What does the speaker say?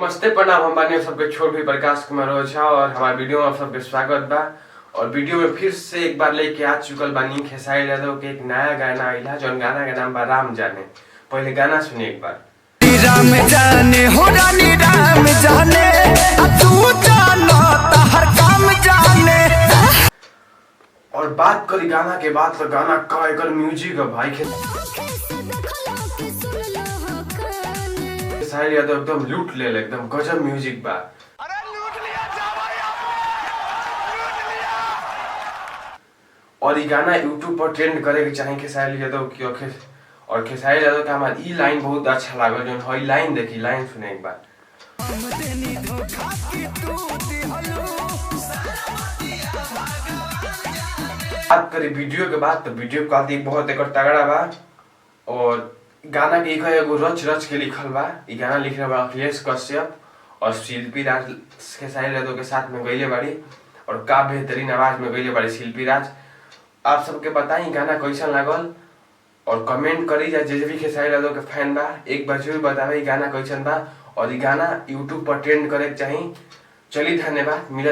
नमस्ते प्रणाम, हम बानी सबके छोट भी प्रकाश कुमार ओझा और हमारे वीडियो में आप सबके स्वागत बा। और वीडियो में फिर से एक बार लेके आ चुकल बानी खेसारी यादव के एक नया गाना आइला जौन गाना का नाम बा राम जाने। पहले गाना सुनिए एक बार। राम जाने हो रानी राम जाने तू जानो हर काम जाने। और बात करी गाना के बाद तो गाना का एकर म्यूजिक है भाई। खेसारी यादव एकदम लूट ले एकदम गजब म्यूजिक बा। अरे लूट लिया जा भाई आपने, लूट लिया। और ये गाना यूट्यूब पर ट्रेंड करे के चाहे खेसारी यादव की। और खेसारी यादव का हमारा ई लाइन बहुत अच्छा लागल जो है। लाइन देखी, लाइन सुने एक बार। बात करी वीडियो के बाद तो वीडियो क्वालिटी बहुत एक तगड़ा बा। और गाना के एगो रच रच के लिखल बा। ई गाना लिखल बा अखिलेश कश्यप और शिल्पी राज खेसारी यादव के साथ में गईले बाड़ी। और का बेहतरीन आवाज में गईले बाड़ी शिल्पी राज। आप सबके बताई गाना कैसा लागल और कमेंट करी जा। जे भी खेसारी यादव के फैन बा एक बार जरूर बतावे गाना कैसन बा। और ये गाना यूट्यूब पर ट्रेंड करे के चाही। चलिए धन्यवाद। मिलत